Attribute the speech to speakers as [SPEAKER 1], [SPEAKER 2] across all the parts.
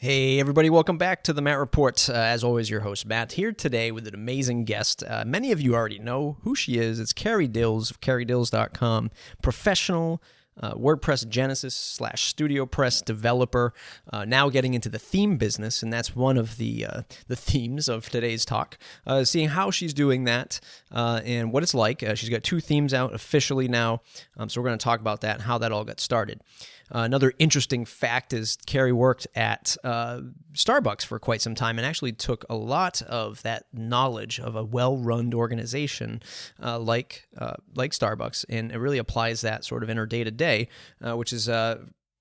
[SPEAKER 1] Hey everybody, welcome back to the Matt Report. As always, your host Matt here today with an amazing guest. Many of you already know who she is. It's Carrie Dils of CarrieDils.com, professional WordPress Genesis / StudioPress developer, now getting into the theme business, and that's one of the themes of today's talk, seeing how she's doing that and what it's like. She's got 2 themes out officially now, so we're going to talk about that and how that all got started. Another interesting fact is Carrie worked at Starbucks for quite some time and actually took a lot of that knowledge of a well-run organization like Starbucks, and it really applies that sort of in her day-to-day, which is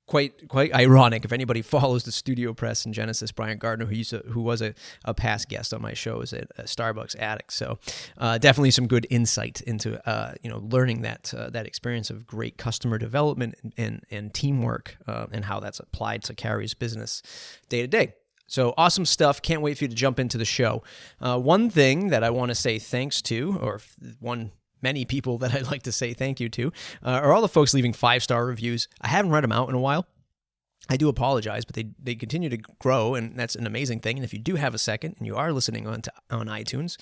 [SPEAKER 1] quite ironic. If anybody follows the StudioPress and Genesis, Brian Gardner, who was a past guest on my show, is a Starbucks addict. So definitely some good insight into learning that experience of great customer development and teamwork and how that's applied to Carrie's business day to day. So awesome stuff. Can't wait for you to jump into the show. One thing that I want to say thanks to, or many people that I'd like to say thank you to, are all the folks leaving 5-star reviews. I haven't read them out in a while. I do apologize, but they continue to grow, and that's an amazing thing. And if you do have a second and you are listening on iTunes,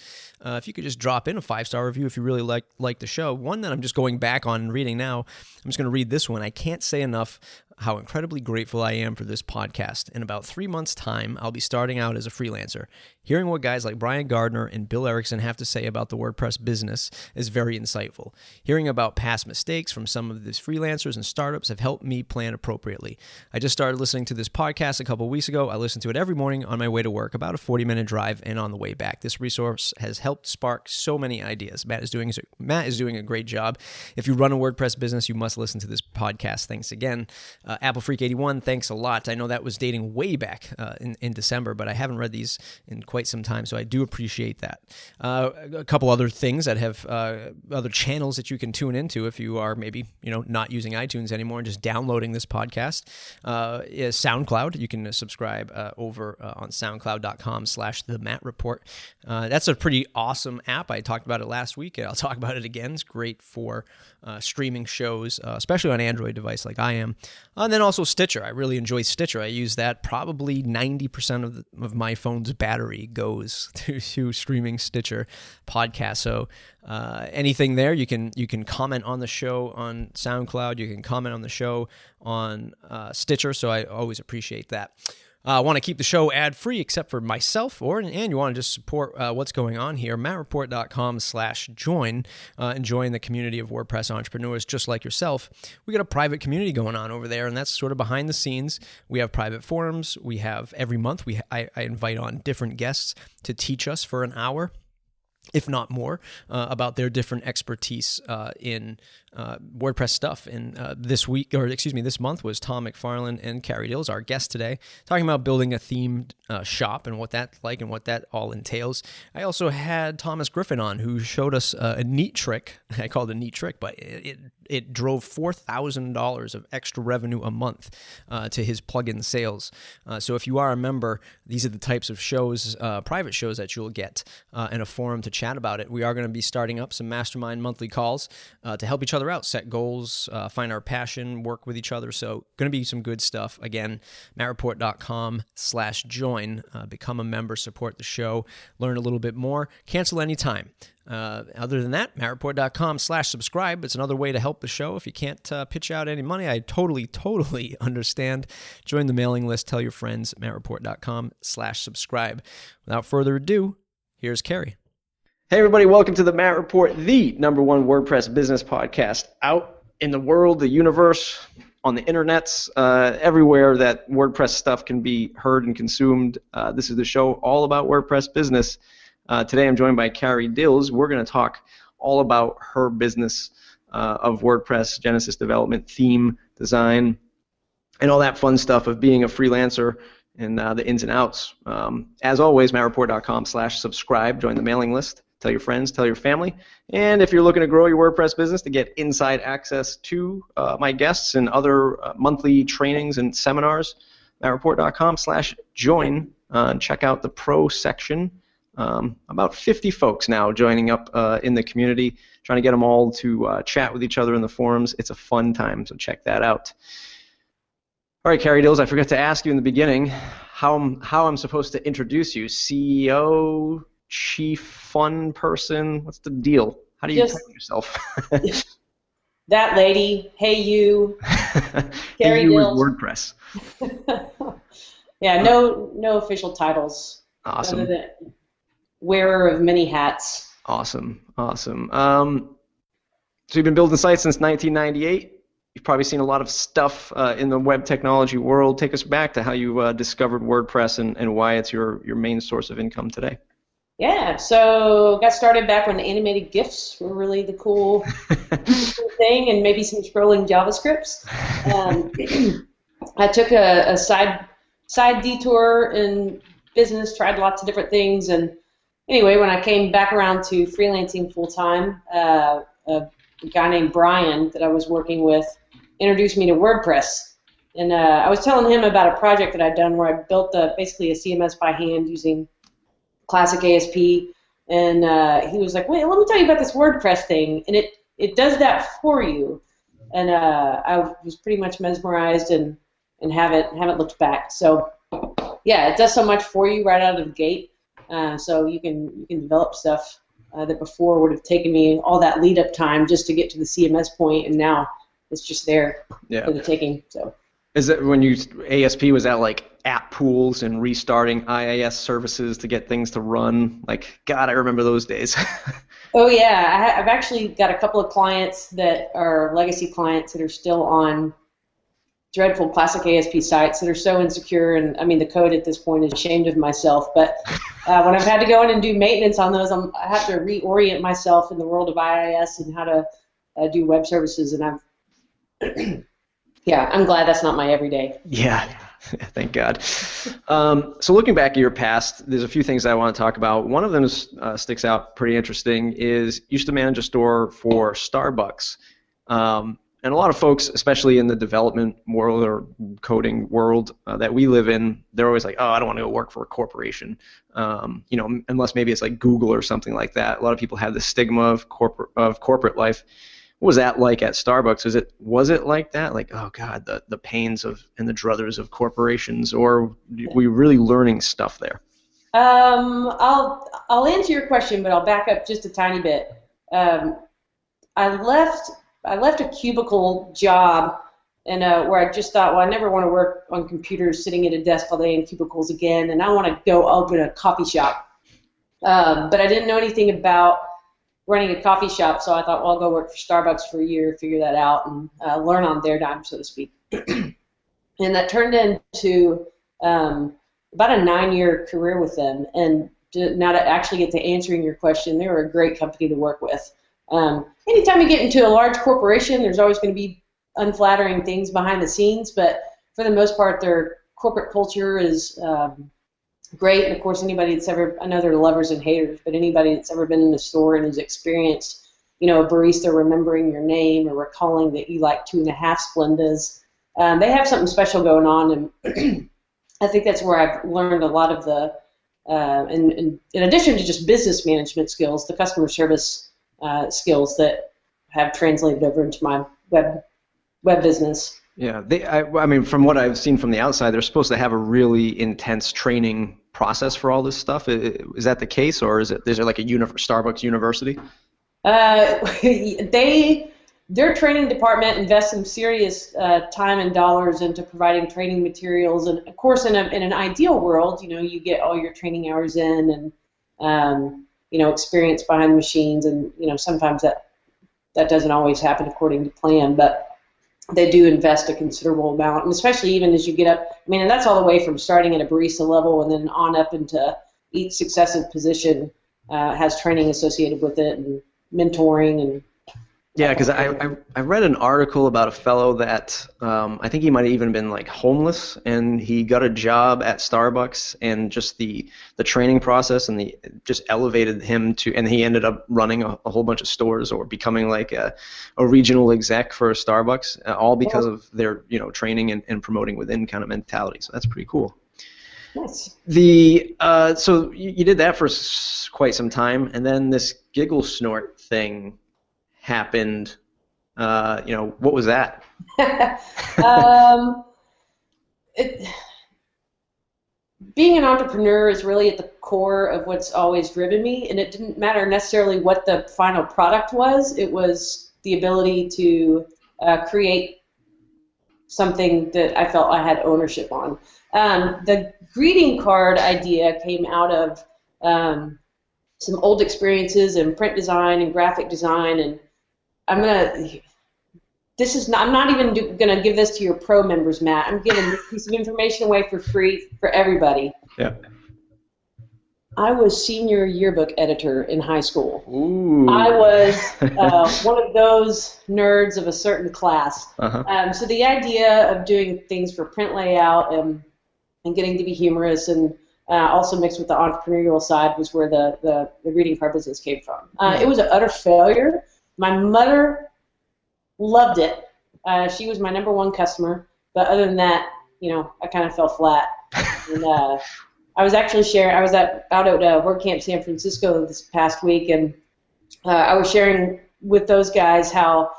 [SPEAKER 1] if you could just drop in a 5-star review if you really like the show. One that I'm just going back on and reading now, I'm just going to read this one. I can't say enough how incredibly grateful I am for this podcast. In about 3 months' time, I'll be starting out as a freelancer. Hearing what guys like Brian Gardner and Bill Erickson have to say about the WordPress business is very insightful. Hearing about past mistakes from some of these freelancers and startups have helped me plan appropriately. I just started listening to this podcast a couple weeks ago. I listen to it every morning on my way to work, about a 40-minute drive, and on the way back. This resource has helped spark so many ideas. Matt is doing a great job. If you run a WordPress business, you must listen to this podcast. Thanks again. Apple Freak 81, thanks a lot. I know that was dating way back in December, but I haven't read these in quite some time, so I do appreciate that. A couple other things that have other channels that you can tune into if you are maybe not using iTunes anymore and just downloading this podcast. Is SoundCloud. You can subscribe over on SoundCloud.com/The Matt Report. That's a pretty awesome app. I talked about it last week, and I'll talk about it again. It's great for streaming shows, especially on Android device like I am. And then also Stitcher. I really enjoy Stitcher. I use that. Probably 90% of my phone's battery goes to streaming Stitcher podcasts. So anything there, you can comment on the show on SoundCloud. You can comment on the show on Stitcher. So I always appreciate that. I want to keep the show ad-free except for myself, and you want to just support what's going on here, mattreport.com/join, and join the community of WordPress entrepreneurs just like yourself. We got a private community going on over there, and that's sort of behind the scenes. We have private forums. We have every month, I invite on different guests to teach us for an hour, if not more, about their different expertise in WordPress stuff. And this month was Tom McFarlane and Carrie Dils, our guest today, talking about building a themed shop and what that's like and what that all entails. I also had Thomas Griffin on, who showed us a neat trick. I call it a neat trick, but it drove $4,000 of extra revenue a month to his plugin sales. So if you are a member, these are the types of shows, private shows that you'll get in a forum to chat about it. We are going to be starting up some mastermind monthly calls to help each other out, set goals, find our passion, work with each other. So going to be some good stuff. Again, mattreport.com/join. Become a member, support the show, learn a little bit more, cancel anytime. Other than that, mattreport.com/subscribe. It's another way to help the show. If you can't pitch out any money, I totally understand. Join the mailing list. Tell your friends. mattreport.com/subscribe. Without further ado, here's Carrie. Hey everybody, welcome to the Matt Report, the #1 WordPress business podcast out in the world, the universe, on the internets, everywhere that WordPress stuff can be heard and consumed. This is the show all about WordPress business. Today I'm joined by Carrie Dils. We're going to talk all about her business of WordPress, Genesis development, theme design, and all that fun stuff of being a freelancer and the ins and outs. As always, mattreport.com/subscribe. Join the mailing list. Tell your friends, tell your family. And if you're looking to grow your WordPress business to get inside access to my guests and other monthly trainings and seminars, mattreport.com/join. Check out the pro section. About 50 folks now joining up in the community, trying to get them all to chat with each other in the forums. It's a fun time, so check that out. All right, Carrie Dils, I forgot to ask you in the beginning how I'm supposed to introduce you. CEO, chief fun person, what's the deal? How do you
[SPEAKER 2] Just
[SPEAKER 1] type yourself?
[SPEAKER 2] that lady. Hey, you,
[SPEAKER 1] Hey,
[SPEAKER 2] Carrie
[SPEAKER 1] you with
[SPEAKER 2] Dils.
[SPEAKER 1] WordPress.
[SPEAKER 2] Yeah,
[SPEAKER 1] Uh,
[SPEAKER 2] no official titles other
[SPEAKER 1] awesome,
[SPEAKER 2] than wearer of many hats.
[SPEAKER 1] awesome, awesome. So you've been building sites since 1998. You've probably seen a lot of stuff in the web technology world. Take us back to how you discovered WordPress and why it's your main source of income today.
[SPEAKER 2] Yeah, so got started back when animated GIFs were really the cool thing, and maybe some scrolling JavaScripts. Um, I took a side detour in business, tried lots of different things, and anyway, when I came back around to freelancing full time, a guy named Brian that I was working with introduced me to WordPress, and I was telling him about a project that I'd done where I built basically a CMS by hand using classic ASP, and he was like, "Wait, let me tell you about this WordPress thing," and it does that for you, and I was pretty much mesmerized and haven't looked back. So yeah, it does so much for you right out of the gate. So you can develop stuff that before would have taken me all that lead up time just to get to the CMS point, and now it's just there
[SPEAKER 1] Yeah.
[SPEAKER 2] for the taking. So.
[SPEAKER 1] Is that when you ASP, was that like app pools and restarting IIS services to get things to run? Like, God, I remember those days.
[SPEAKER 2] Oh yeah, I've actually got a couple of clients that are legacy clients that are still on dreadful classic ASP sites that are so insecure, and I mean the code at this point is ashamed of myself. But when I've had to go in and do maintenance on those, I have to reorient myself in the world of IIS and how to do web services, and yeah, I'm glad that's not my everyday.
[SPEAKER 1] Yeah, thank God. So looking back at your past, there's a few things I want to talk about. One of them sticks out pretty interesting is you used to manage a store for Starbucks. And a lot of folks, especially in the development world or coding world that we live in, they're always like, oh, I don't want to go work for a corporation. Unless maybe it's like Google or something like that. A lot of people have the stigma of corporate life. What was that like at Starbucks? Was it like that? Like, oh God, the pains of and the druthers of corporations, or were you really learning stuff there?
[SPEAKER 2] I'll answer your question, but I'll back up just a tiny bit. Um, I left a cubicle job, and where I just thought, well, I never want to work on computers, sitting at a desk all day in cubicles again, and I want to go open a coffee shop. But I didn't know anything about running a coffee shop, so I thought, well, I'll go work for Starbucks for a year, figure that out, and learn on their dime, so to speak. And that turned into about a 9-year career with them. And now to actually get to answering your question, they were a great company to work with. Anytime you get into a large corporation, there's always going to be unflattering things behind the scenes, but for the most part, their corporate culture is great. And of course, anybody that's ever, I know there are lovers and haters, but anybody that's ever been in a store and has experienced, a barista remembering your name or recalling that you like 2.5 Splendas, they have something special going on, and I think that's where I've learned a lot of the, and in addition to just business management skills, the customer service skills that have translated over into my web business.
[SPEAKER 1] Yeah, I mean, from what I've seen from the outside, they're supposed to have a really intense training process for all this stuff. Is that the case, or is there like a Starbucks university?
[SPEAKER 2] Their training department invests some serious time and dollars into providing training materials, and of course, in an ideal world, you get all your training hours in, and experience behind the machines, and sometimes that doesn't always happen according to plan, but they do invest a considerable amount, and especially even as you get up. I mean, and that's all the way from starting at a barista level and then on up into each successive position has training associated with it and mentoring and.
[SPEAKER 1] Yeah, because I read an article about a fellow that I think he might have even been like homeless, and he got a job at Starbucks, and just the training process and the just elevated him to, and he ended up running a whole bunch of stores or becoming like a regional exec for Starbucks, all because of their training and promoting within kind of mentality. So that's pretty cool.
[SPEAKER 2] Nice.
[SPEAKER 1] So you did that for quite some time, and then this GiggleSnort thing happened. What was that?
[SPEAKER 2] it, being an entrepreneur is really at the core of what's always driven me, and it didn't matter necessarily what the final product was. It was the ability to create something that I felt I had ownership on. The greeting card idea came out of some old experiences in print design and graphic design, and I'm not even going to give this to your pro members, Matt. I'm giving this piece of information away for free for everybody.
[SPEAKER 1] Yeah.
[SPEAKER 2] I was senior yearbook editor in high school.
[SPEAKER 1] Ooh.
[SPEAKER 2] I was one of those nerds of a certain class.
[SPEAKER 1] Uh-huh.
[SPEAKER 2] So the idea of doing things for print layout and getting to be humorous and also mixed with the entrepreneurial side was where the greeting card business came from. It was an utter failure. My mother loved it. She was my number one customer, but other than that, I kind of fell flat. And I was actually sharing. I was out at WordCamp San Francisco this past week, and I was sharing with those guys how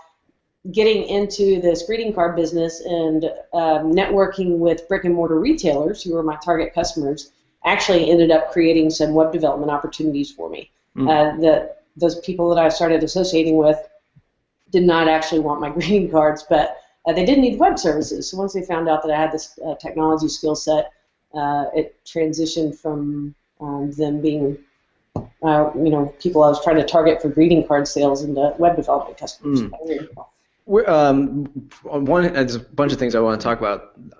[SPEAKER 2] getting into this greeting card business and networking with brick and mortar retailers who were my target customers actually ended up creating some web development opportunities for me. Those people that I started associating with did not actually want my greeting cards, but they did need web services. So once they found out that I had this technology skill set, it transitioned from them being, people I was trying to target for greeting card sales into web development customers.
[SPEAKER 1] There's a bunch of things I want to talk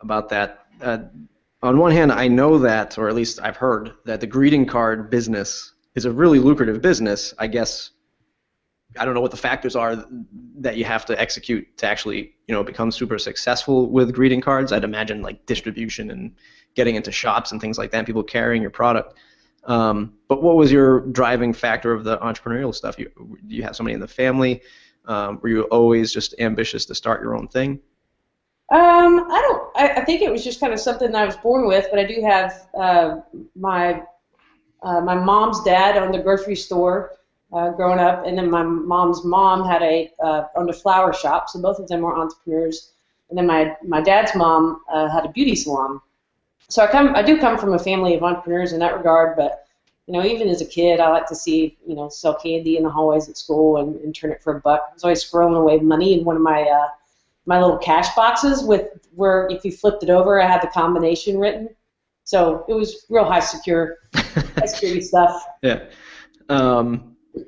[SPEAKER 1] about that. On one hand, I know that, or at least I've heard, that the greeting card business is a really lucrative business. I guess I don't know what the factors are that you have to execute to actually, become super successful with greeting cards. I'd imagine like distribution and getting into shops and things like that, and people carrying your product. But what was your driving factor of the entrepreneurial stuff? You have somebody in the family? Were you always just ambitious to start your own thing?
[SPEAKER 2] I think it was just kind of something that I was born with, but I do have my mom's dad owned a grocery store growing up, and then my mom's mom had owned a flower shop, so both of them were entrepreneurs. And then my dad's mom had a beauty salon. So I do come from a family of entrepreneurs in that regard, but even as a kid, I like to see sell candy in the hallways at school and turn it for $1. I was always squirreling away money in one of my little cash boxes where if you flipped it over, I had the combination written. So it was real high security stuff.
[SPEAKER 1] Yeah.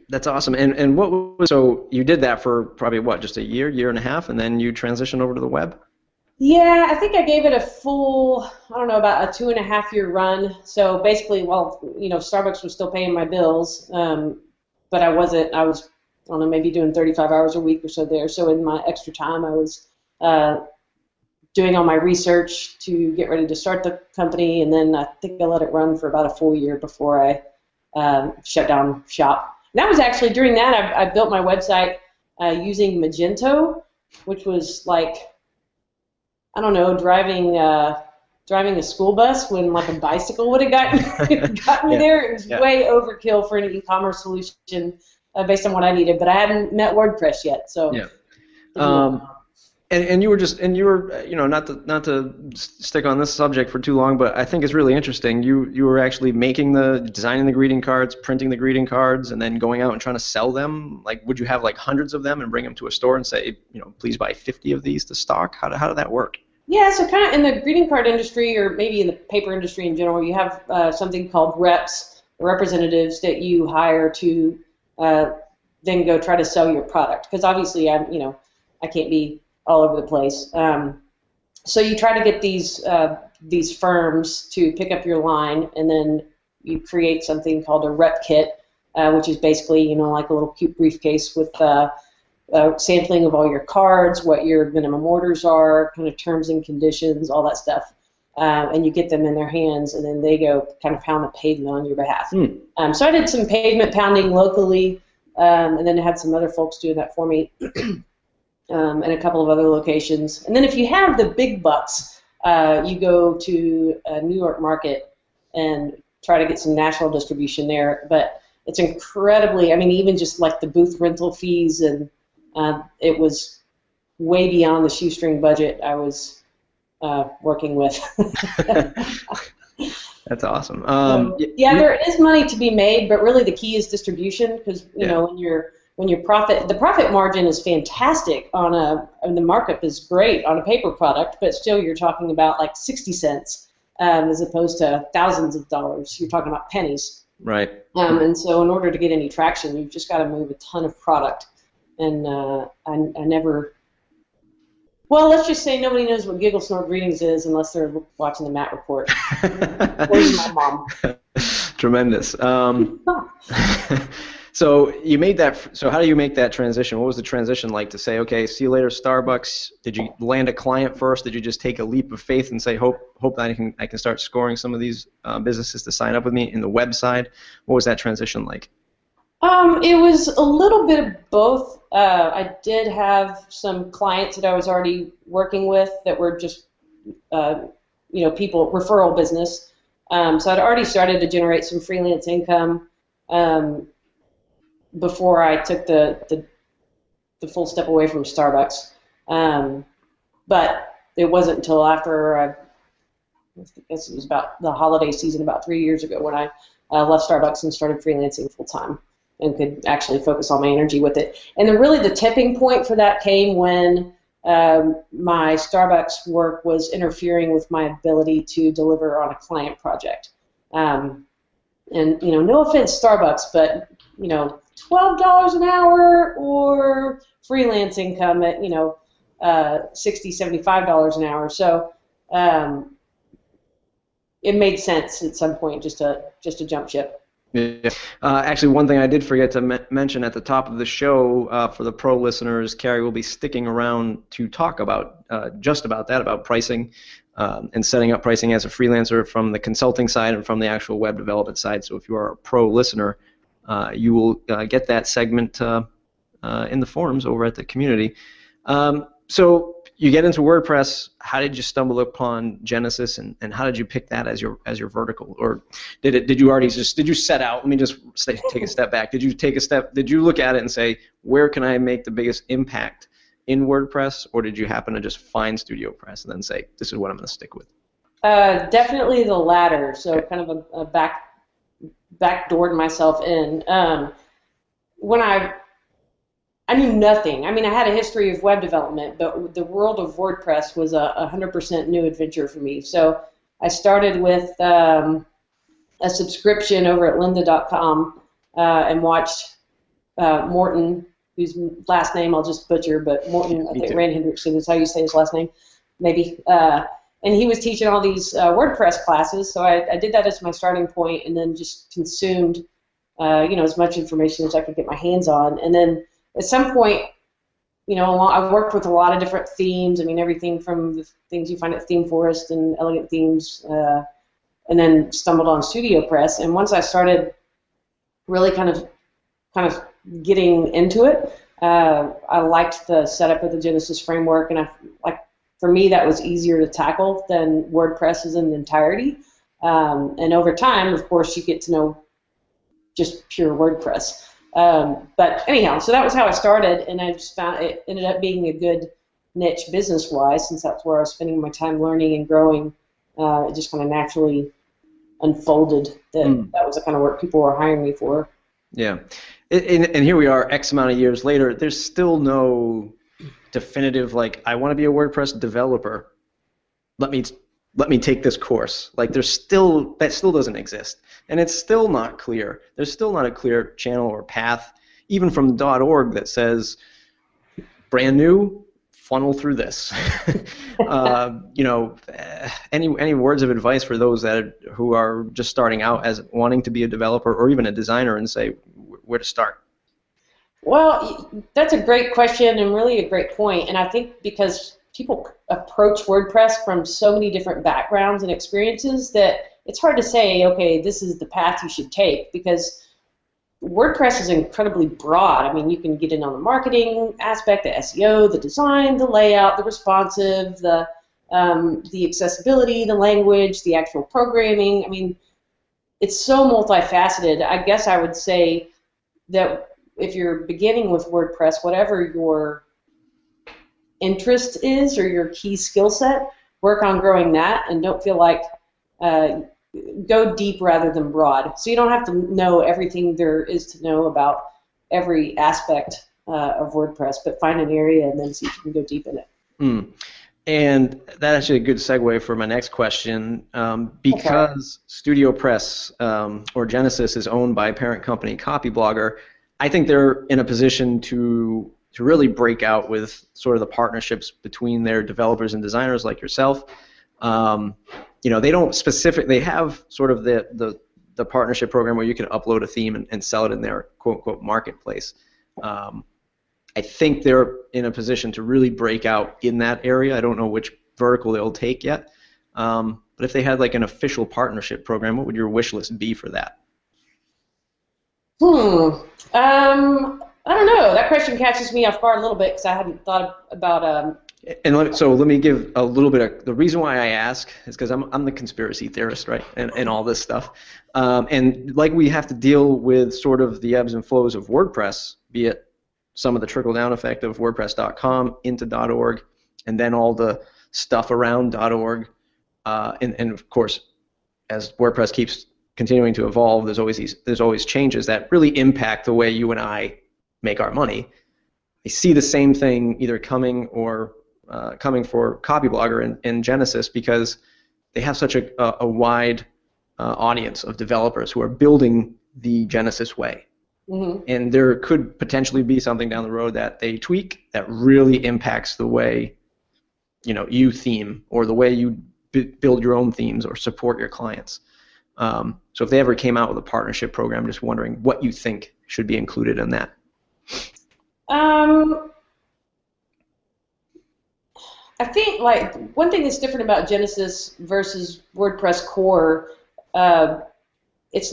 [SPEAKER 1] That's awesome. And so you did that for probably just a year and a half, and then you transitioned over to the web?
[SPEAKER 2] Yeah, I think I gave it a full, about a 2.5-year run. So basically, Starbucks was still paying my bills, but I wasn't. I was, maybe doing 35 hours a week or so there. So in my extra time, I was doing all my research to get ready to start the company, and then I think I let it run for about a full year before I shut down shop. And that was actually during that I built my website using Magento, which was like, driving a school bus when like a bicycle would have gotten me there. It was way overkill for an e-commerce solution based on what I needed, but I hadn't met WordPress yet, so.
[SPEAKER 1] Yeah. And you were not to stick on this subject for too long, but I think it's really interesting. You were actually designing the greeting cards, printing the greeting cards, and then going out and trying to sell them. Like, would you have like hundreds of them and bring them to a store and say, please buy 50 of these to stock? How did that work?
[SPEAKER 2] Yeah, so kind of in the greeting card industry, or maybe in the paper industry in general, you have something called reps, representatives that you hire to then go try to sell your product. Because obviously, I can't be all over the place. So you try to get these firms to pick up your line, and then you create something called a rep kit, which is basically like a little cute briefcase with sampling of all your cards, what your minimum orders are, kind of terms and conditions, all that stuff. And you get them in their hands, and then they go kind of pound the pavement on your behalf. So I did some pavement pounding locally, and then I had some other folks doing that for me. And a couple of other locations. And then if you have the big bucks, you go to a New York market and try to get some national distribution there. But it's incredibly, even just like the booth rental fees, and it was way beyond the shoestring budget I was working with.
[SPEAKER 1] That's awesome.
[SPEAKER 2] Yeah, there is money to be made, but really the key is distribution, because when your the profit margin is fantastic and the markup is great on a paper product, but still you're talking about like 60 cents as opposed to thousands of dollars. You're talking about pennies.
[SPEAKER 1] Right.
[SPEAKER 2] And so in order to get any traction, you've just got to move a ton of product. And I never. Well, let's just say nobody knows what GiggleSnort Greetings is unless they're watching the Matt Report. Where's my mom?
[SPEAKER 1] Tremendous. So you made that. So how do you make that transition? What was the transition like to say, okay, see you later, Starbucks? Did you land a client first? Did you just take a leap of faith and say, hope that I can start scoring some of these businesses to sign up with me in the website? What was that transition like?
[SPEAKER 2] It was a little bit of both. I did have some clients that I was already working with that were just, people, referral business. So I'd already started to generate some freelance income before I took the full step away from Starbucks. But it wasn't until after I guess it was about the holiday season about 3 years ago when I left Starbucks and started freelancing full time and could actually focus all my energy with it. And then really the tipping point for that came when my Starbucks work was interfering with my ability to deliver on a client project. And no offense, Starbucks, but $12 an hour or freelance income at $60, $75 an hour. So it made sense at some point just to jump ship.
[SPEAKER 1] Yeah. Actually, one thing I did forget to mention at the top of the show for the pro listeners, Carrie will be sticking around to talk about just about that, about pricing and setting up pricing as a freelancer from the consulting side and from the actual web development side. So if you are a pro listener, you will get that segment in the forums over at the community. So you get into WordPress. How did you stumble upon Genesis, and how did you pick that as your vertical? Or did you set out? Let me just take a step back. Did you look at it and say, where can I make the biggest impact in WordPress, or did you happen to just find StudioPress and then say, this is what I'm going to stick with?
[SPEAKER 2] Definitely the latter. So kind of a backdoored myself in. When I knew nothing. I mean, I had a history of web development, but the world of WordPress was a 100% new adventure for me. So I started with a subscription over at lynda.com and watched Morten, whose last name I'll just butcher, but Morten, I think Rand Hendrickson is how you say his last name, maybe. And he was teaching all these WordPress classes, so I did that as my starting point, and then just consumed as much information as I could get my hands on. And then at some point, I've worked with a lot of different themes. I mean, everything from the things you find at Theme Forest and Elegant Themes, and then stumbled on StudioPress. And once I started really kind of getting into it, I liked the setup of the Genesis framework, and for me that was easier to tackle than WordPress as an entirety. And over time, of course, you get to know just pure WordPress. But anyhow, so that was how I started, and I just found it ended up being a good niche business-wise, since that's where I was spending my time learning and growing. It just kind of naturally unfolded that that was the kind of work people were hiring me for.
[SPEAKER 1] Yeah, and here we are, X amount of years later. There's still no definitive, I want to be a WordPress developer. Let me take this course. That still doesn't exist. And it's still not clear. There's still not a clear channel or path, even from .org, that says, brand new, funnel through this. Any words of advice for those who are just starting out as wanting to be a developer or even a designer, and say where to start?
[SPEAKER 2] Well, that's a great question and really a great point. And I think because people approach WordPress from so many different backgrounds and experiences that it's hard to say, okay, this is the path you should take, because WordPress is incredibly broad. I mean, you can get in on the marketing aspect, the SEO, the design, the layout, the responsive, the accessibility, the language, the actual programming. I mean, it's so multifaceted. I guess I would say that if you're beginning with WordPress, whatever your interest is or your key skill set, work on growing that, and don't feel like go deep rather than broad. So you don't have to know everything there is to know about every aspect of WordPress, but find an area and then see if you can go deep in it.
[SPEAKER 1] And that's actually a good segue for my next question. Because Studio Press or Genesis is owned by parent company Copyblogger, I think they're in a position to really break out with sort of the partnerships between their developers and designers like yourself. They don't they have sort of the partnership program where you can upload a theme and sell it in their quote-unquote marketplace. I think they're in a position to really break out in that area. I don't know which vertical they'll take yet. But if they had like an official partnership program, what would your wish list be for that?
[SPEAKER 2] I don't know. That question catches me off guard a little bit because I hadn't thought about.
[SPEAKER 1] So let me give a little bit of the reason why I ask is because I'm the conspiracy theorist, right, and all this stuff, and like we have to deal with sort of the ebbs and flows of WordPress, be it some of the trickle-down effect of WordPress.com into .org, and then all the stuff around .org, and of course, as WordPress keeps continuing to evolve, there's always changes that really impact the way you and I make our money. I see the same thing either coming for Copyblogger and Genesis because they have such a wide audience of developers who are building the Genesis way. Mm-hmm. And there could potentially be something down the road that they tweak that really impacts the way you theme or the way you build your own themes or support your clients. So if they ever came out with a partnership program, I'm just wondering what you think should be included in that.
[SPEAKER 2] I think like one thing that's different about Genesis versus WordPress core, it's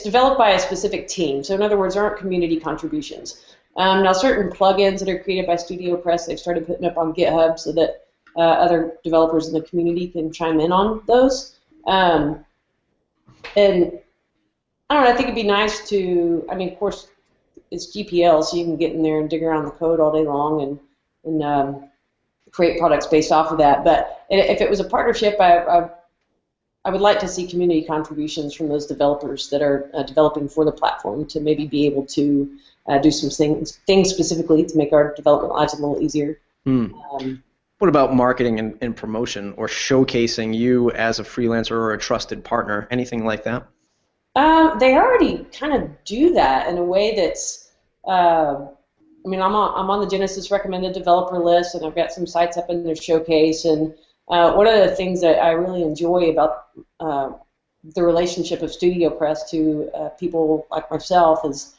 [SPEAKER 2] developed by a specific team. So in other words, there aren't community contributions. Now certain plugins that are created by Studio Press, they've started putting up on GitHub so that other developers in the community can chime in on those. And I don't know, I think it'd be nice to, of course, it's GPL, so you can get in there and dig around the code all day long and create products based off of that. But if it was a partnership, I would like to see community contributions from those developers that are developing for the platform to maybe be able to do some things specifically to make our development lives a little easier.
[SPEAKER 1] What about marketing and promotion or showcasing you as a freelancer or a trusted partner? Anything like that?
[SPEAKER 2] They already kind of do that in a way that's, I'm on the Genesis recommended developer list, and I've got some sites up in their showcase, and one of the things that I really enjoy about the relationship of Studio Press to people like myself is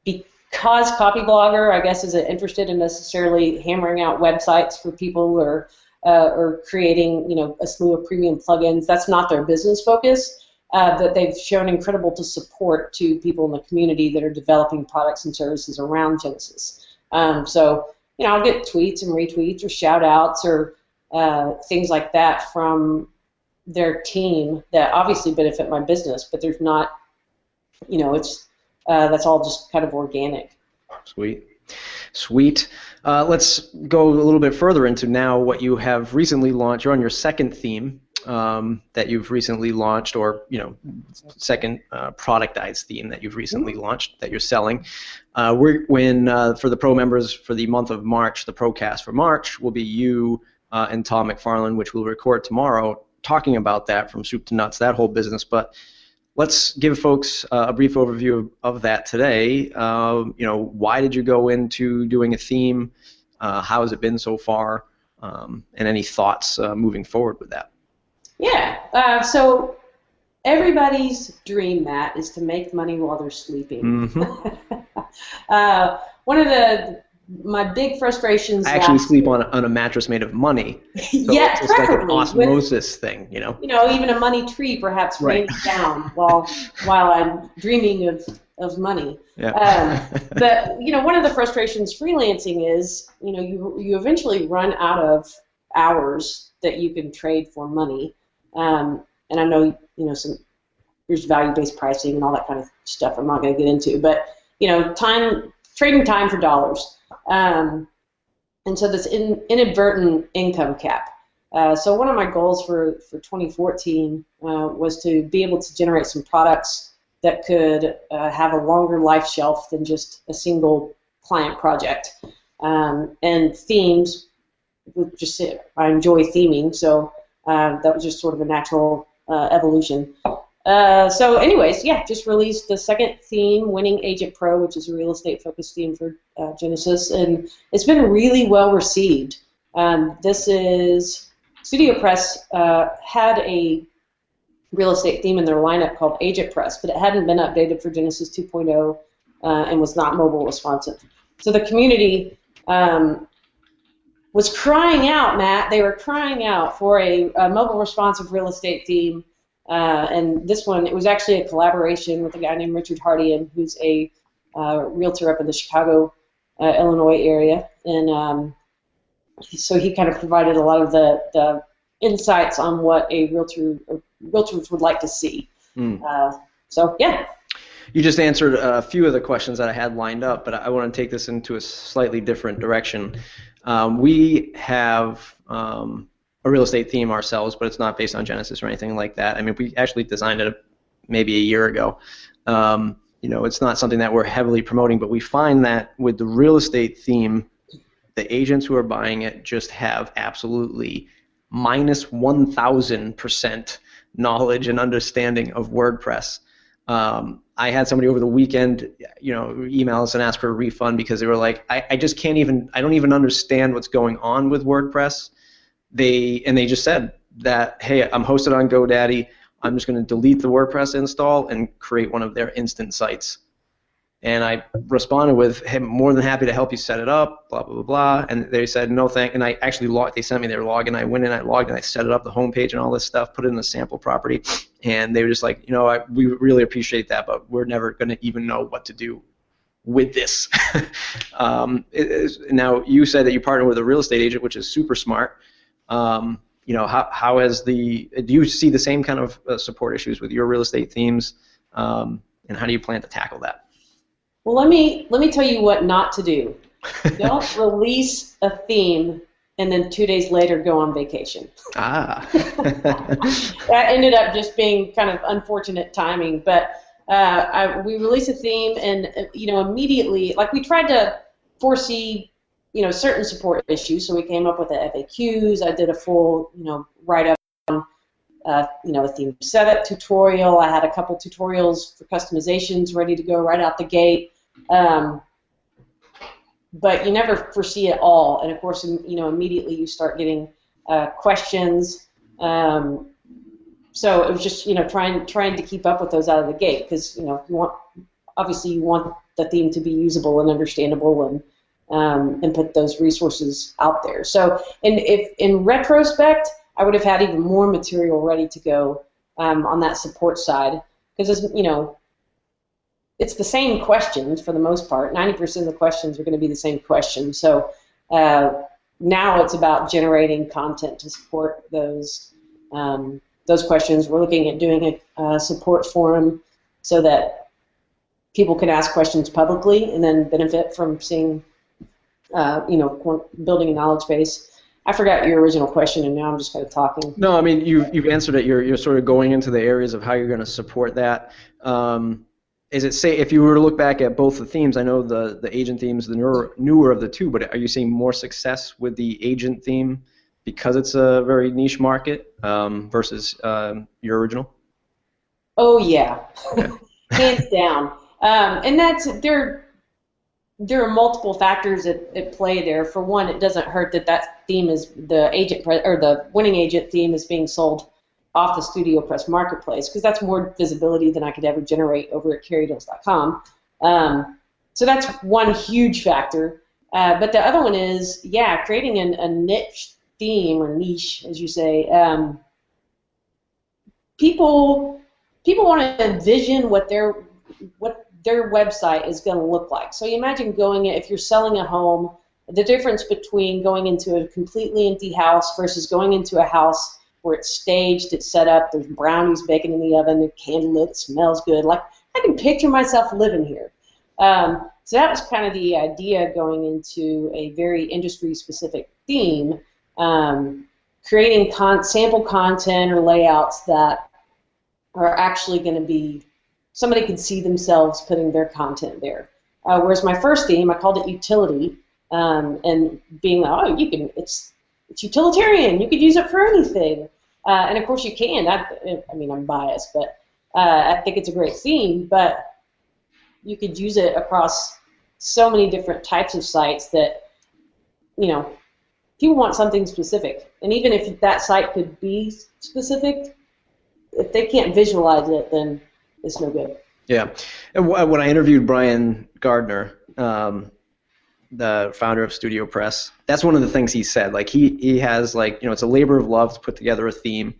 [SPEAKER 2] because Copyblogger, I guess, isn't interested in necessarily hammering out websites for people or creating, a slew of premium plugins. That's not their business focus. That they've shown incredible support to people in the community that are developing products and services around Genesis. So, I'll get tweets and retweets or shout-outs or things like that from their team that obviously benefit my business, but there's not, it's that's all just kind of organic. Sweet.
[SPEAKER 1] Let's go a little bit further into now what you have recently launched. You're on your second theme that you've recently launched, or second productized theme that you've recently launched that you're selling. For the pro members for the month of March, the ProCast for March will be you and Tom McFarland, which we'll record tomorrow, talking about that from soup to nuts, that whole business. But let's give folks a brief overview of that today. Why did you go into doing a theme? How has it been so far? And any thoughts moving forward with that?
[SPEAKER 2] Yeah. So everybody's dream, Matt, is to make money while they're sleeping. Mm-hmm. One of my big frustrations.
[SPEAKER 1] I actually sleep on a mattress made of money. So
[SPEAKER 2] yeah,
[SPEAKER 1] it's like an osmosis thing,
[SPEAKER 2] even a money tree perhaps rains down while I'm dreaming of money.
[SPEAKER 1] Yeah.
[SPEAKER 2] But one of the frustrations freelancing is, you eventually run out of hours that you can trade for money. And I know there's value-based pricing and all that kind of stuff I'm not going to get into, but trading time for dollars. And so this inadvertent income cap. So one of my goals for 2014 was to be able to generate some products that could have a longer life shelf than just a single client project. And themes, I enjoy theming, so that was just sort of a natural evolution. So anyways, yeah, just released the second theme, Winning Agent Pro, which is a real estate-focused theme for Genesis, and it's been really well received. This is, Studio Press had a real estate theme in their lineup called Agent Press, but it hadn't been updated for Genesis 2.0 and was not mobile responsive. So the community was crying out, Matt. They were crying out for a mobile responsive real estate theme. And this one, it was actually a collaboration with a guy named Richard Hardian, who's a realtor up in the Chicago, Illinois area. And so he kind of provided a lot of the insights on what a realtors would like to see. So, yeah.
[SPEAKER 1] You just answered a few of the questions that I had lined up, but I want to take this into a slightly different direction. We have a real estate theme ourselves, but it's not based on Genesis or anything like that. I mean, we actually designed it maybe a year ago. It's not something that we're heavily promoting, but we find that with the real estate theme, the agents who are buying it just have absolutely minus 1,000% knowledge and understanding of WordPress. I had somebody over the weekend, email us and ask for a refund because they were like, I just can't even, I don't even understand what's going on with WordPress. They just said that, hey, I'm hosted on GoDaddy. I'm just going to delete the WordPress install and create one of their instant sites. And I responded with, hey, I'm more than happy to help you set it up, blah, blah, blah, blah. And they said, no, thank. And I actually they sent me their login. I went in, I logged in, I set it up, the homepage and all this stuff, put it in the sample property. And they were just like, we really appreciate that, but we're never going to even know what to do with this. Now, you said that you partner with a real estate agent, which is super smart. How do you see the same kind of support issues with your real estate themes, and how do you plan to tackle that?
[SPEAKER 2] Well, let me tell you what not to do. Don't release a theme and then 2 days later go on vacation.
[SPEAKER 1] That
[SPEAKER 2] ended up just being kind of unfortunate timing, but we released a theme and immediately, like, we tried to foresee certain support issues, so we came up with the FAQs. I did a full write-up on a theme setup tutorial. I had a couple tutorials for customizations ready to go right out the gate. But you never foresee it all, and of course, immediately you start getting questions. So it was just trying to keep up with those out of the gate, because you want the theme to be usable and understandable, and put those resources out there. So in retrospect, I would have had even more material ready to go on that support side, because it's the same questions for the most part. 90% of the questions are going to be the same questions. So now it's about generating content to support those questions. We're looking at doing a support forum so that people can ask questions publicly and then benefit from seeing, building a knowledge base. I forgot your original question, and now I'm just kind of talking.
[SPEAKER 1] No, I mean, you've answered it. You're sort of going into the areas of how you're going to support that. If you were to look back at both the themes, I know the agent theme is the newer of the two, but are you seeing more success with the agent theme because it's a very niche market versus your original?
[SPEAKER 2] Oh yeah, hands down. And there are multiple factors at play there. For one, it doesn't hurt that theme is the winning agent theme is being sold off the Studio Press marketplace, because that's more visibility than I could ever generate over at carriedils.com. So that's one huge factor. But the other one is, creating a niche theme, or niche, as you say. People want to envision what their website is going to look like. So you imagine if you're selling a home, the difference between going into a completely empty house versus going into a house where it's staged, it's set up, there's brownies baking in the oven, the candlelit, it smells good. Like, I can picture myself living here. So that was kind of the idea going into a very industry-specific theme, creating sample content or layouts that are actually going to be, somebody can see themselves putting their content there. Whereas my first theme, I called it utility, and being like, oh, it's utilitarian, you could use it for anything. And of course you can. I mean, I'm biased, but I think it's a great theme, but you could use it across so many different types of sites that, people want something specific. And even if that site could be specific, if they can't visualize it, then it's no good.
[SPEAKER 1] Yeah. And when I interviewed Brian Gardner, the founder of Studio Press, that's one of the things he said. Like he has it's a labor of love to put together a theme.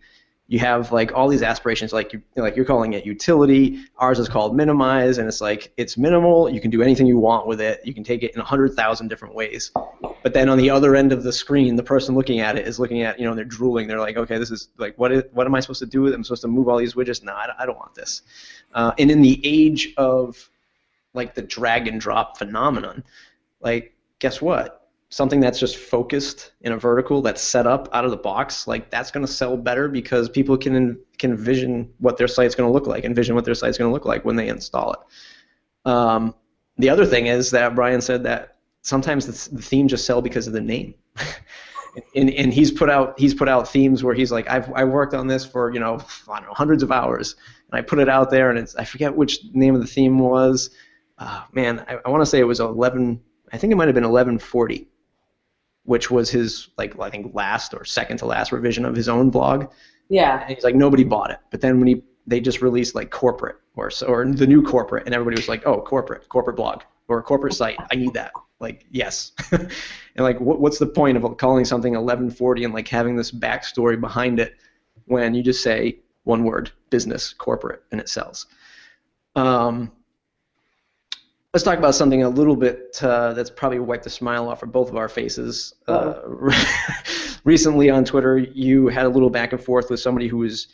[SPEAKER 1] You have all these aspirations, you're calling it utility. Ours is called minimize, and it's minimal. You can do anything you want with it. You can take it in 100,000 different ways. But then on the other end of the screen, the person looking at it is looking at, they're drooling. They're like, okay, this is what am I supposed to do with it? I'm supposed to move all these widgets? No, I don't want this. And in the age of the drag and drop phenomenon, guess what? Something that's just focused in a vertical that's set up out of the box, that's going to sell better because people can envision what their site's going to look like, when they install it. The other thing is that Brian said that sometimes the theme just sell because of the name. and he's put out themes where he's like, I worked on this for I don't know, hundreds of hours, and I put it out there, and I forget which name of the theme was. I want to say it was 11. I think it might have been 1140. Which was his I think last or second to last revision of his own blog.
[SPEAKER 2] Yeah.
[SPEAKER 1] And he's like, nobody bought it. But then when they just released corporate or the new corporate, and everybody was like, oh, corporate blog or a corporate site, I need that. Yes. And what's the point of calling something 1140 and having this backstory behind it when you just say one word, business, corporate, and it sells. Let's talk about something a little bit that's probably wiped the smile off of both of our faces. Recently on Twitter, you had a little back and forth with somebody who was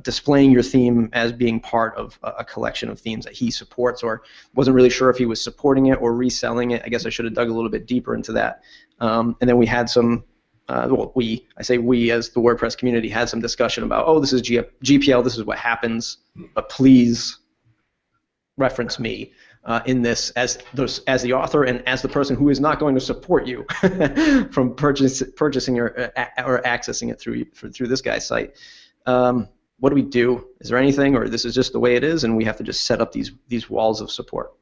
[SPEAKER 1] displaying your theme as being part of a collection of themes that he supports, or wasn't really sure if he was supporting it or reselling it. I guess I should have dug a little bit deeper into that. And then we had some, I say we as the WordPress community had some discussion about, oh, this is GPL, this is what happens, but please reference me in this as the author and as the person who is not going to support you from purchasing or accessing it through this guy's site. What do we do? Is there anything, or this is just the way it is, and we have to just set up these walls of support?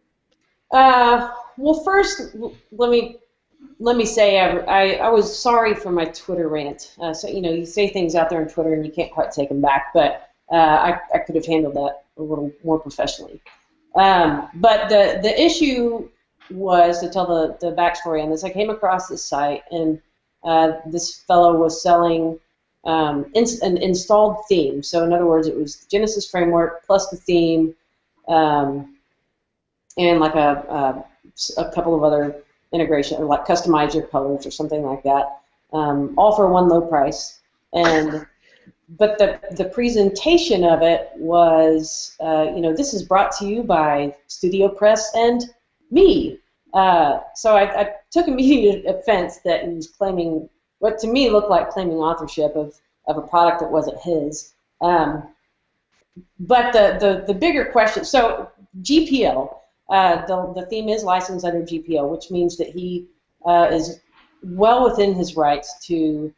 [SPEAKER 2] Well, first, let me say I was sorry for my Twitter rant. So you say things out there on Twitter and you can't quite take them back, but I could have handled that a little more professionally. But the issue was, to tell the backstory on this, I came across this site, and this fellow was selling an installed theme. So in other words, it was the Genesis framework plus the theme, and a couple of other integration, like customize your colors or something like that, all for one low price. But the presentation of it was, this is brought to you by Studio Press and me. So I took immediate offense that he was claiming what to me looked like claiming authorship of a product that wasn't his. But the bigger question, so GPL, the theme is licensed under GPL, which means that he is well within his rights to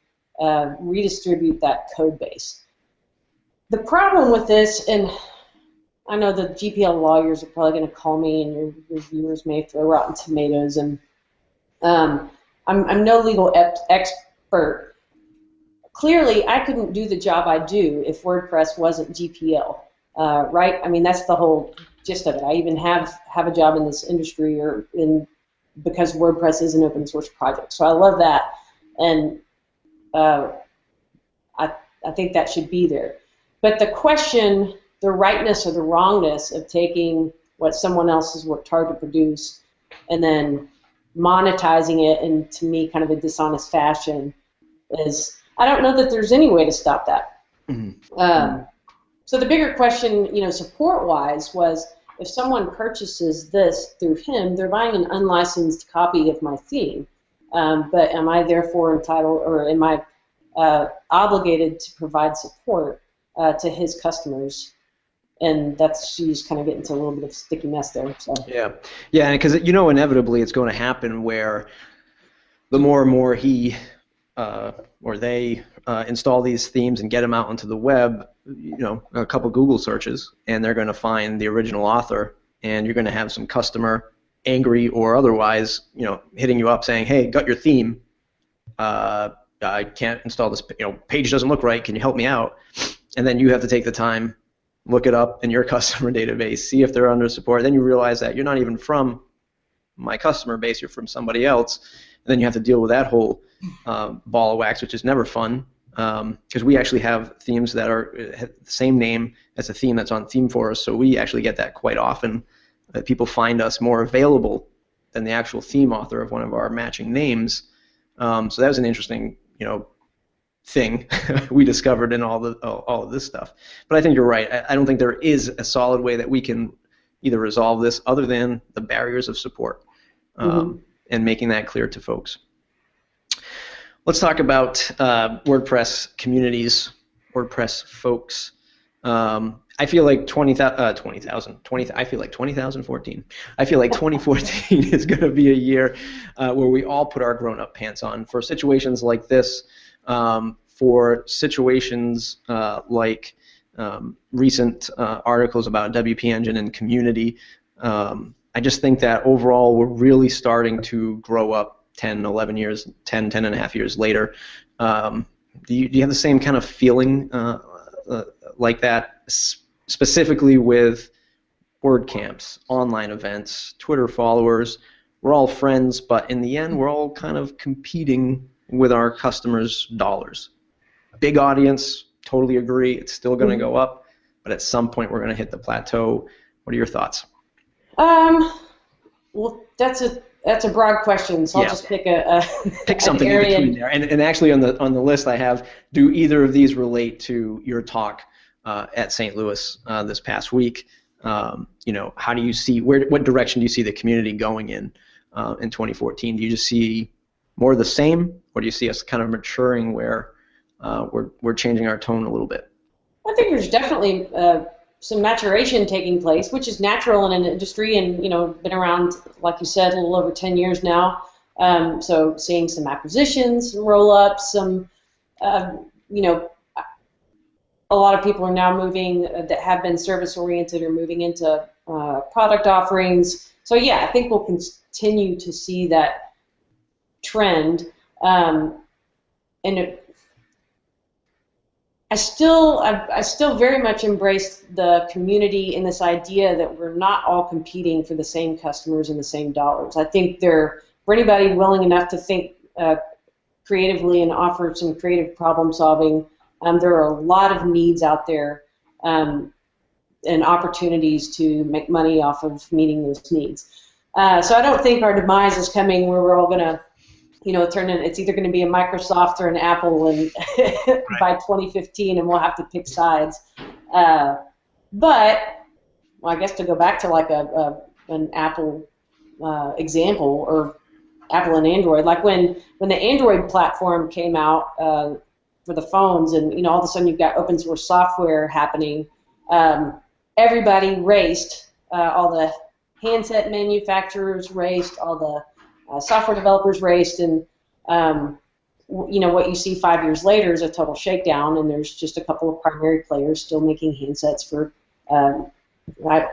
[SPEAKER 2] redistribute that code base. The problem with this, and I know the GPL lawyers are probably going to call me, and your reviewers may throw rotten tomatoes, and I'm no legal expert. Clearly, I couldn't do the job I do if WordPress wasn't GPL, right? I mean, that's the whole gist of it. I even have a job in this industry because WordPress is an open source project, so I love that, and I think that should be there. But the question, the rightness or the wrongness of taking what someone else has worked hard to produce and then monetizing it in, to me, kind of a dishonest fashion is, I don't know that there's any way to stop that. Mm-hmm. So the bigger question, support-wise, was if someone purchases this through him, they're buying an unlicensed copy of my theme. But am I therefore entitled, or am I obligated to provide support to his customers? And you just kind of get into a little bit of sticky mess there. So.
[SPEAKER 1] Yeah, because inevitably it's going to happen where the more and more he or they install these themes and get them out onto the web, a couple Google searches, and they're going to find the original author, and you're going to have some customer, angry or otherwise, hitting you up saying, "Hey, got your theme. I can't install this. Page doesn't look right. Can you help me out?" And then you have to take the time, look it up in your customer database, see if they're under support. Then you realize that you're not even from my customer base, you're from somebody else. And then you have to deal with that whole ball of wax, which is never fun, because we actually have themes that have the same name as a theme that's on Theme for us, so we actually get that quite often, that people find us more available than the actual theme author of one of our matching names. So that was an interesting, thing we discovered in all of this stuff. But I think you're right. I don't think there is a solid way that we can either resolve this other than the barriers of support, and making that clear to folks. Let's talk about WordPress communities, WordPress folks. I feel like 2014. I feel like 2014 is going to be a year where we all put our grown-up pants on for situations like this. For situations like recent articles about WP Engine and community, I just think that overall we're really starting to grow up 10 and a half years later. Do you have the same kind of feeling like that, specifically with WordCamps, online events, Twitter followers? We're all friends, but in the end we're all kind of competing with our customers' dollars. Big audience, totally agree. It's still going to go up, but at some point we're going to hit the plateau. What are your thoughts?
[SPEAKER 2] Well, that's a broad question, so I'll just pick
[SPEAKER 1] pick something in between there. And actually on the list I have, do either of these relate to your talk at St. Louis this past week? How do you see what direction do you see the community going in 2014? Do you just see more of the same, or do you see us kind of maturing where we're changing our tone a little bit?
[SPEAKER 2] I think there's definitely some maturation taking place, which is natural in an industry, and been around, like you said, a little over 10 years now. So seeing some acquisitions, some roll-ups, some a lot of people are now moving that have been service-oriented or moving into product offerings. So yeah, I think we'll continue to see that trend, and I still very much embrace the community in this idea that we're not all competing for the same customers and the same dollars. I think for anybody willing enough to think creatively and offer some creative problem solving, there are a lot of needs out there and opportunities to make money off of meeting those needs. So I don't think our demise is coming where we're all going to it's either going to be a Microsoft or an Apple, and by 2015, and we'll have to pick sides. But I guess to go back to like an Apple example, or Apple and Android, like when the Android platform came out for the phones, and all of a sudden you've got open source software happening, everybody raced, all the handset manufacturers raced, all the software developers raced, and what you see 5 years later is a total shakedown, and there's just a couple of primary players still making handsets for.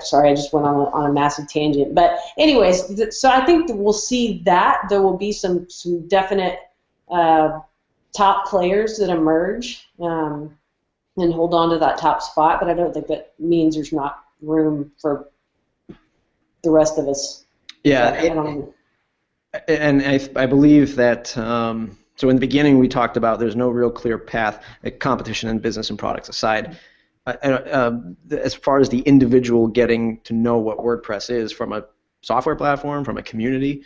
[SPEAKER 2] Sorry, I just went on a massive tangent, but anyways, so I think that we'll see that there will be some definite top players that emerge and hold on to that top spot, but I don't think that means there's not room for the rest of us.
[SPEAKER 1] Yeah. And I believe that, so in the beginning we talked about there's no real clear path, competition in business and products aside. As far as the individual getting to know what WordPress is from a software platform, from a community,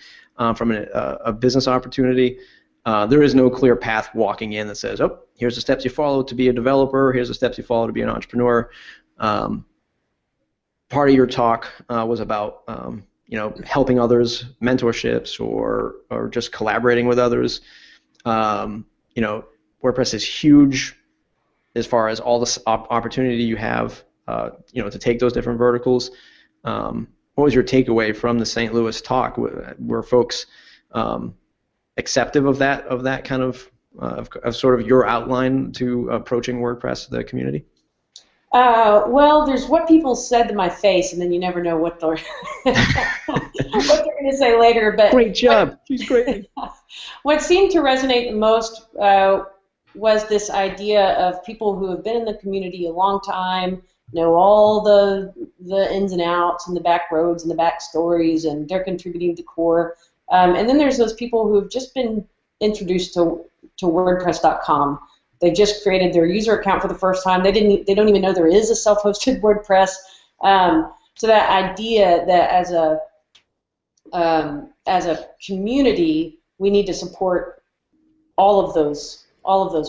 [SPEAKER 1] from a business opportunity, there is no clear path walking in that says, oh, here's the steps you follow to be a developer, here's the steps you follow to be an entrepreneur. part of your talk was about helping others, mentorships, or just collaborating with others. WordPress is huge as far as all the opportunity you have, to take those different verticals. What was your takeaway from the St. Louis talk? Were folks acceptive of that kind of sort of your outline to approaching WordPress, the community?
[SPEAKER 2] Well, there's what people said to my face, and then you never know what they're what they're going to say later. But
[SPEAKER 1] great job, she's great.
[SPEAKER 2] What seemed to resonate the most was this idea of people who have been in the community a long time, know all the ins and outs and the back roads and the back stories, and they're contributing to core. And then there's those people who have just been introduced to WordPress.com. They just created their user account for the first time. They don't even know there is a self-hosted WordPress. So that idea that as a community, we need to support all of those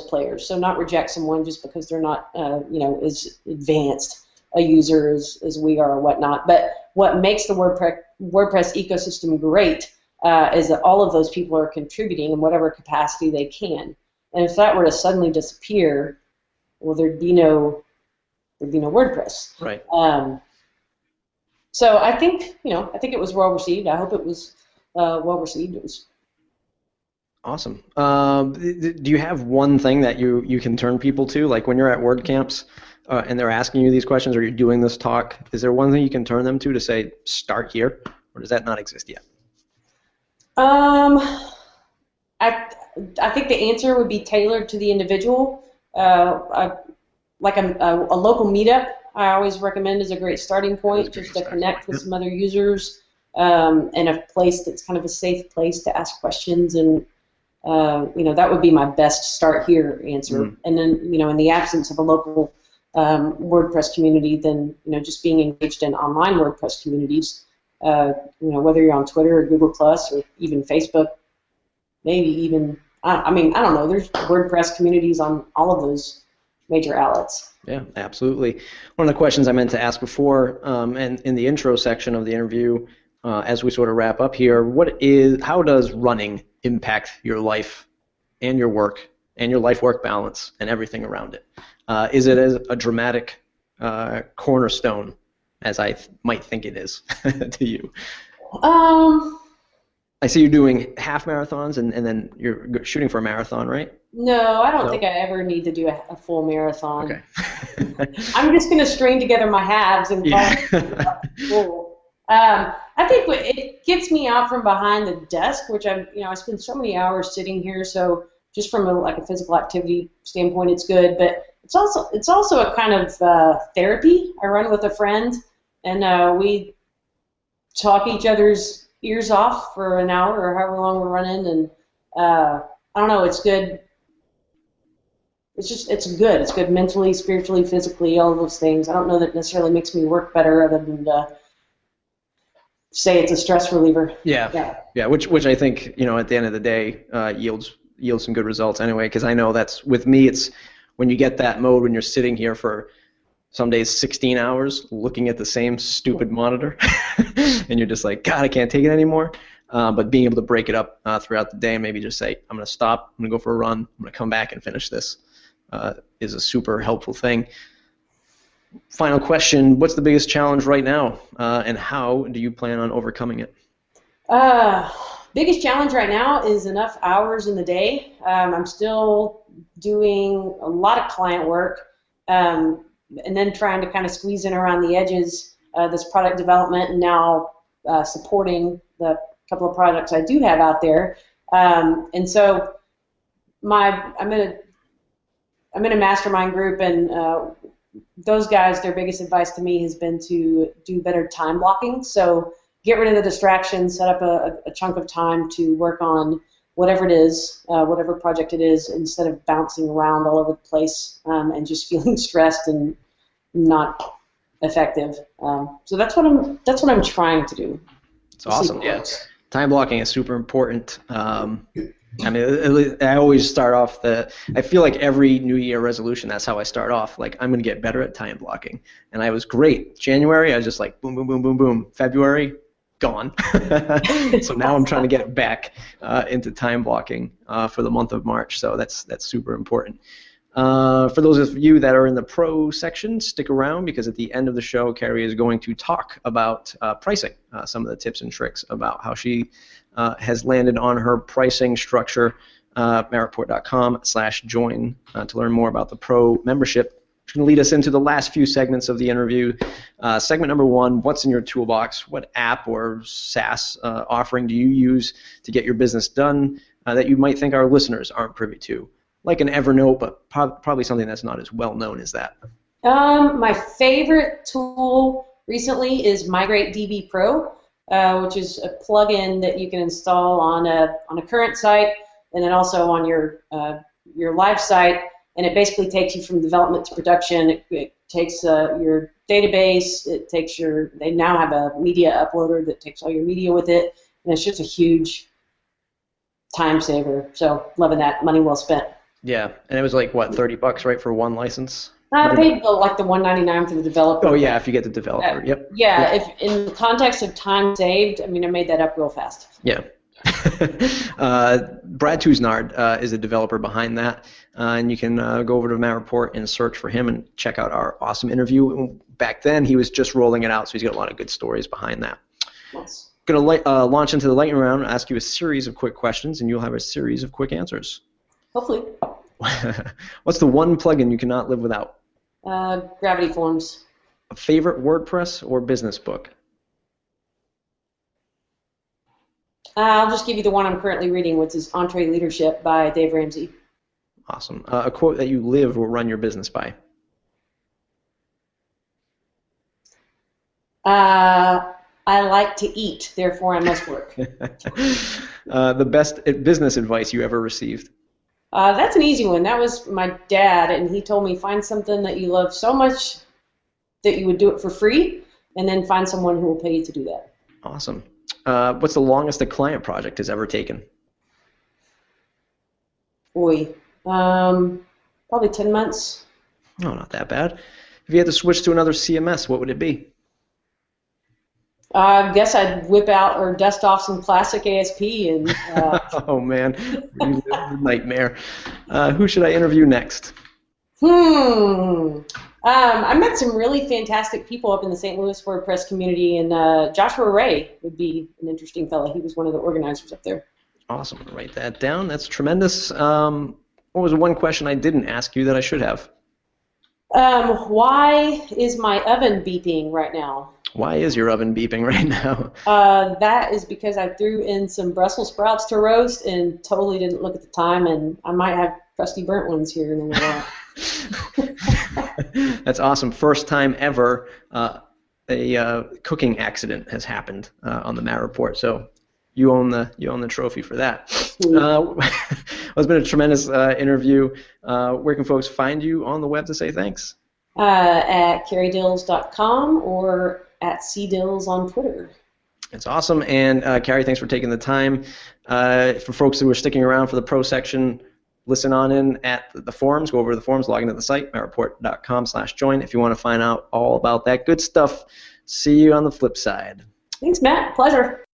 [SPEAKER 2] players. So not reject someone just because they're not as advanced a user as we are or whatnot. But what makes the WordPress ecosystem great is that all of those people are contributing in whatever capacity they can. And if that were to suddenly disappear, well, there'd be no WordPress.
[SPEAKER 1] Right.
[SPEAKER 2] So I think it was well received. I hope it was well received. It was
[SPEAKER 1] awesome. Do you have one thing that you can turn people to, like when you're at WordCamps and they're asking you these questions, or you're doing this talk? Is there one thing you can turn them to say start here, or does that not exist yet?
[SPEAKER 2] I think the answer would be tailored to the individual. Like a local meetup, I always recommend is a great starting point, just to connect with some other users, and a place that's kind of a safe place to ask questions. And that would be my best start here answer. Mm. And then in the absence of a local WordPress community, then just being engaged in online WordPress communities. Whether you're on Twitter or Google Plus or even Facebook. Maybe even, I don't know, there's WordPress communities on all of those major outlets.
[SPEAKER 1] Yeah, absolutely. One of the questions I meant to ask before, and in the intro section of the interview, as we sort of wrap up here, how does running impact your life and your work and your life-work balance and everything around it? Is it as a dramatic cornerstone as I might think it is to you? I see you're doing half marathons, and then you're shooting for a marathon, right?
[SPEAKER 2] No, I don't think I ever need to do a full marathon.
[SPEAKER 1] Okay.
[SPEAKER 2] I'm just going to string together my halves and full. I think it gets me out from behind the desk, which I spend so many hours sitting here. So just from a physical activity standpoint, it's good. But it's also a kind of therapy. I run with a friend, and we talk each other's ears off for an hour or however long we're running, and I don't know, it's good. It's good. It's good mentally, spiritually, physically, all of those things. I don't know that it necessarily makes me work better, other than to say it's a stress reliever.
[SPEAKER 1] Yeah. Which I think at the end of the day yields some good results anyway. Because I know that's with me. It's when you get that mode when you're sitting here for some days 16 hours looking at the same stupid monitor, and you're just like, God, I can't take it anymore. But being able to break it up throughout the day and maybe just say, I'm going to stop, I'm going to go for a run, I'm going to come back and finish this is a super helpful thing. Final question, what's the biggest challenge right now, and how do you plan on overcoming it?
[SPEAKER 2] Biggest challenge right now is enough hours in the day. I'm still doing a lot of client work. And then trying to kind of squeeze in around the edges this product development, and now supporting the couple of projects I do have out there. And so I'm in a mastermind group, and those guys, their biggest advice to me has been to do better time blocking. So get rid of the distractions, set up a chunk of time to work on whatever it is, whatever project it is, instead of bouncing around all over the place and just feeling stressed and not effective. So that's what I'm trying to do.
[SPEAKER 1] It's awesome. Yeah, time blocking is super important. I mean, I always start off I feel like every New Year resolution, that's how I start off. Like, I'm going to get better at time blocking. And I was great. January, I was just like boom, boom, boom, boom, boom. February, gone. So now I'm trying to get back into time blocking for the month of March. So that's super important. For those of you that are in the pro section, stick around, because at the end of the show, Carrie is going to talk about pricing, some of the tips and tricks about how she has landed on her pricing structure, mattreport.com/join, to learn more about the pro membership. It's going to lead us into the last few segments of the interview. Segment number 1, what's in your toolbox? What app or SaaS offering do you use to get your business done that you might think our listeners aren't privy to? Like an Evernote, but probably something that's not as well known as that.
[SPEAKER 2] My favorite tool recently is MigrateDB Pro, which is a plugin that you can install on a current site and then also on your live site, and it basically takes you from development to production. It takes your database. They now have a media uploader that takes all your media with it, and it's just a huge time saver. So loving that, money well spent.
[SPEAKER 1] Yeah, and it was like, what, $30, right, for one license?
[SPEAKER 2] I paid like the $1.99 for the developer.
[SPEAKER 1] Oh yeah, if you get the developer. Yep.
[SPEAKER 2] Yeah, if in the context of time saved, I mean, I made that up real fast.
[SPEAKER 1] Yeah. Brad Tusnard is a developer behind that, and you can go over to Matt Report and search for him and check out our awesome interview. Back then, he was just rolling it out, so he's got a lot of good stories behind that.
[SPEAKER 2] Nice.
[SPEAKER 1] Going to launch into the lightning round, ask you a series of quick questions, and you'll have a series of quick answers.
[SPEAKER 2] Hopefully.
[SPEAKER 1] What's the one plugin you cannot live without?
[SPEAKER 2] Gravity Forms.
[SPEAKER 1] A favorite WordPress or business book?
[SPEAKER 2] I'll just give you the one I'm currently reading, which is EntreLeadership by Dave Ramsey.
[SPEAKER 1] Awesome. A quote that you live or run your business by?
[SPEAKER 2] I like to eat, therefore I must work.
[SPEAKER 1] The best business advice you ever received?
[SPEAKER 2] That's an easy one. That was my dad, and he told me, find something that you love so much that you would do it for free, and then find someone who will pay you to do that.
[SPEAKER 1] Awesome. What's the longest a client project has ever taken?
[SPEAKER 2] Boy, probably 10 months.
[SPEAKER 1] Oh, not that bad. If you had to switch to another CMS, what would it be?
[SPEAKER 2] I guess I'd whip out or dust off some classic ASP and.
[SPEAKER 1] Oh man, nightmare. Who should I interview next?
[SPEAKER 2] I met some really fantastic people up in the St. Louis WordPress community, and Joshua Ray would be an interesting fellow. He was one of the organizers up there.
[SPEAKER 1] Awesome. Write that down. That's tremendous. What was one question I didn't ask you that I should have?
[SPEAKER 2] Why is my oven beeping right now?
[SPEAKER 1] Why is your oven beeping right now?
[SPEAKER 2] That is because I threw in some Brussels sprouts to roast and totally didn't look at the time, and I might have crusty burnt ones here in a while.
[SPEAKER 1] That's awesome. First time ever a cooking accident has happened on the Matt Report. So you own the trophy for that. It's been a tremendous interview. Where can folks find you on the web to say thanks?
[SPEAKER 2] At carriedils.com or at cdils on Twitter.
[SPEAKER 1] It's awesome. And Carrie, thanks for taking the time. For folks who are sticking around for the pro section, listen on in at the forums. Go over to the forums, log into the site, mattreport.com/join if you want to find out all about that good stuff. See you on the flip side.
[SPEAKER 2] Thanks, Matt. Pleasure.